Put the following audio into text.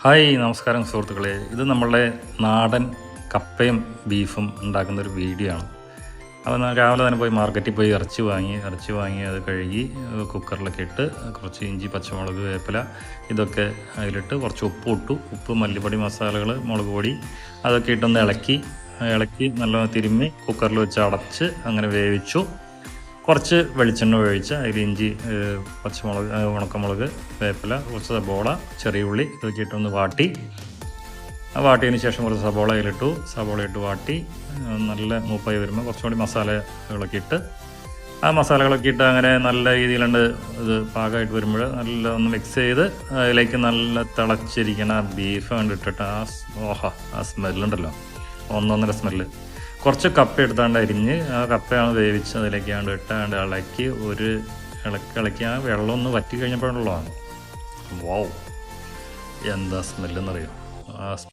Hi നമസ്കാരം സുഹൃത്തുക്കളെ. ഇത് നമ്മളുടെ നാടൻ കപ്പയും ബീഫും ഉണ്ടാക്കുന്നൊരു വീഡിയോ ആണ്. അപ്പോൾ രാവിലെ തന്നെ പോയി മാർക്കറ്റിൽ പോയി ഇറച്ചി വാങ്ങി അത് കഴുകി കുക്കറിലൊക്കെ ഇട്ട് കുറച്ച് ഇഞ്ചി, പച്ചമുളക്, വേപ്പില ഇതൊക്കെ അതിലിട്ട് കുറച്ച് ഉപ്പ്, മല്ലിപ്പൊടി, മസാലകൾ, മുളക് പൊടി അതൊക്കെ ഇട്ടൊന്ന് ഇളക്കി നല്ലോണം തിരുമ്മി കുക്കറിൽ വെച്ച് അടച്ച് അങ്ങനെ വേവിച്ചു. കുറച്ച് വെളിച്ചെണ്ണ ഒഴിച്ച് അതിൽ ഇഞ്ചി, പച്ചമുളക്, ഉണക്കമുളക്, വേപ്പില, കുറച്ച് സബോള, ചെറിയ ഉള്ളി ഇതൊക്കെ ഇട്ടൊന്ന് വാട്ടിയതിന് ശേഷം കുറച്ച് സബോള ഇട്ട് വാട്ടി നല്ല മൂപ്പായി വരുമ്പോൾ കുറച്ചുകൂടി മസാലകളൊക്കെ ഇട്ട് മസാലകളൊക്കെ ഇട്ട് അങ്ങനെ നല്ല രീതിയിലുണ്ട് ഇത് പാകമായിട്ട് വരുമ്പോൾ നല്ല ഒന്ന് മിക്സ് ചെയ്ത് അതിലേക്ക് നല്ല തിളച്ചിരിക്കണ ബീഫ് കണ്ടിട്ടിട്ട് ആ സ്മെല്ലുണ്ടല്ലോ, ഒന്നൊന്നര സ്മെല്ല്. കുറച്ച് കപ്പ എടുത്താണ്ട് അരിഞ്ഞ് ആ കപ്പയാണ് വേവിച്ച് അതിലേക്കാണ്ട് ഇട്ടാണ്ട് ഇളക്കി ആ വെള്ളം ഒന്ന് വറ്റി കഴിഞ്ഞപ്പോഴുള്ളതാണ്. വാവ്, എന്താ സ്മെല്ലെന്നറിയോ. ആ